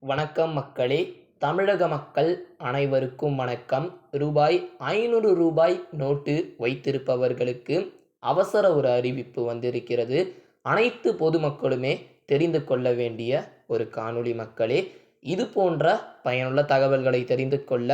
வணக்கம் மக்களே! தமிழக மக்கள் அனைவருக்கும் வணக்கம். ரூபாய் 500 நோட்டு வைத்திருப்பவர்களுக்கு அவசர ஒரு அறிவிப்பு வந்திருக்கிறது. அனைத்து பொதுமக்களுமே தெரிந்து கொள்ள வேண்டிய ஒரு காணொளி மக்களே! இது போன்ற பயனுள்ள தகவல்களை தெரிந்து கொள்ள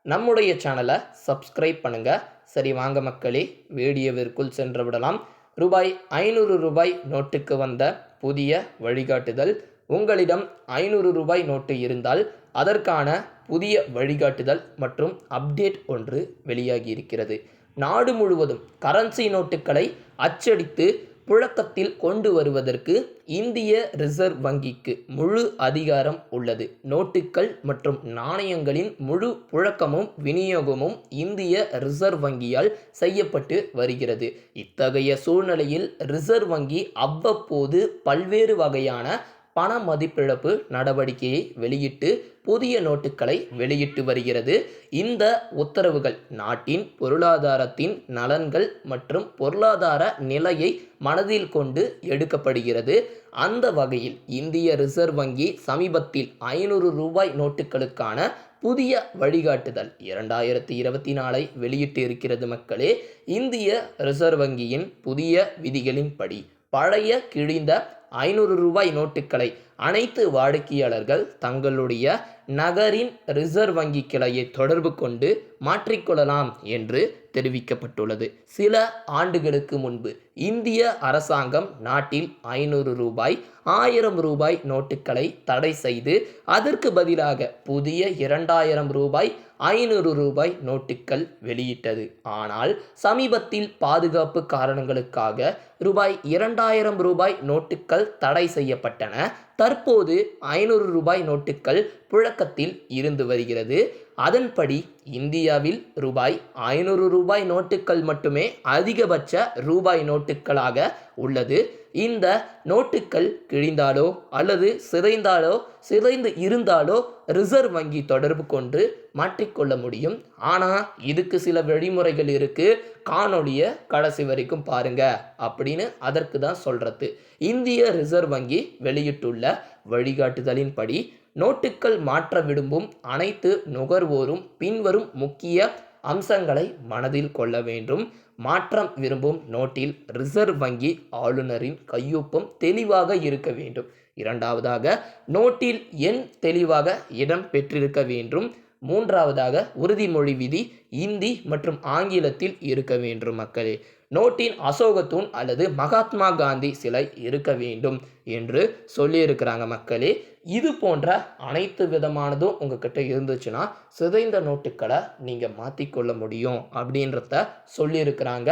நம்முடைய சேனலை சப்ஸ்கிரைப் பண்ணுங்க. சரி வாங்க மக்களே, வீடியோவிற்குள் சென்று விடலாம். ரூபாய் 500 நோட்டுக்கு வந்த புதிய வழிகாட்டுதல். உங்களிடம் 500 நோட்டு இருந்தால் அதற்கான புதிய வழிகாட்டுதல் மற்றும் அப்டேட் ஒன்று வெளியாகி இருக்கிறது. நாடு முழுவதும் கரன்சி நோட்டுகளை அச்சடித்து புழக்கத்தில் கொண்டு வருவதற்கு இந்திய ரிசர்வ் வங்கிக்கு முழு அதிகாரம் உள்ளது. நோட்டுகள் மற்றும் நாணயங்களின் முழு புழக்கமும் விநியோகமும் இந்திய ரிசர்வ் வங்கியால் செய்யப்பட்டு வருகிறது. இத்தகைய சூழ்நிலையில் ரிசர்வ் வங்கி அவ்வப்போது பல்வேறு வகையான பண மதிப்பிழப்பு நடவடிக்கையை வெளியிட்டு புதிய நோட்டுகளை வெளியிட்டு வருகிறது. இந்த உத்தரவுகள் நாட்டின் பொருளாதாரத்தின் நலன்கள் மற்றும் பொருளாதார நிலையை மனதில் கொண்டு எடுக்கப்படுகிறது. அந்த வகையில் இந்திய ரிசர்வ் வங்கி சமீபத்தில் 500 நோட்டுகளுக்கான புதிய வழிகாட்டுதல் 2024 வெளியிட்டு இருக்கிறது மக்களே. இந்திய ரிசர்வ் வங்கியின் புதிய விதிகளின்படி பழைய கிழிந்த 500 நோட்டுகளை அனைத்து வாடிக்கையாளர்கள் தங்களுடைய நகரின் ரிசர்வ் வங்கி கிளையை தொடர்பு கொண்டு மாற்றிக்கொள்ளலாம் என்று தெரிவிக்கப்பட்டுள்ளது. சில ஆண்டுகளுக்கு முன்பு இந்திய அரசாங்கம் நாட்டில் 500 1000 நோட்டுகளை தடை செய்து அதற்கு பதிலாக புதிய 2000 500 நோட்டுகள் வெளியிட்டது. ஆனால் சமீபத்தில் பாதுகாப்பு காரணங்களுக்காக ரூபாய் 2000 நோட்டுகள் தடை செய்யப்பட்டன. தற்போது 500 நோட்டுகள் புழக்கத்தில் இருந்து வருகிறது. அதன்படி இந்தியாவில் ரூபாய் 500 நோட்டுகள் மட்டுமே அதிகபட்ச ரூபாய் நோட்டுகளாக உள்ளது. இந்த நோட்டுகள் கிழிந்தாலோ அல்லது சிதைந்து இருந்தாலோ ரிசர்வ் வங்கி தொடர்பு கொண்டு மாற்றிக்கொள்ள முடியும். ஆனால் இதுக்கு சில வழிமுறைகள் இருக்கு. காணொளியை கடைசி வரைக்கும் பாருங்க அப்படின்னு அதற்கு தான் சொல்றது. இந்திய ரிசர்வ் வங்கி வெளியிட்டுள்ள வழிகாட்டுதலின்படி நோட்டுகள் மாற்ற விரும்பும் அனைத்து நுகர்வோரும் பின்வரும் முக்கிய அம்சங்களை மனதில் கொள்ள வேண்டும். மாற்றம் விரும்பும் நோட்டில் ரிசர்வ் வங்கி ஆளுநரின் கையொப்பம் தெளிவாக இருக்க வேண்டும். இரண்டாவதாக, நோட்டில் எண் தெளிவாக இடம் பெற்றிருக்க வேண்டும். மூன்றாவதாக, உறுதிமொழி விதி இந்தி மற்றும் ஆங்கிலத்தில் இருக்க வேண்டும் மக்களே. நோட்டின் அசோகத்தூண் அல்லது மகாத்மா காந்தி சிலை இருக்க வேண்டும் என்று சொல்லியிருக்கிறாங்க மக்களே. இது போன்ற அனைத்து விதமானதும் உங்ககிட்ட இருந்துச்சுன்னா சிதைந்த நோட்டுகளை நீங்கள் மாற்றிக்கொள்ள முடியும் அப்படின்றத சொல்லியிருக்கிறாங்க.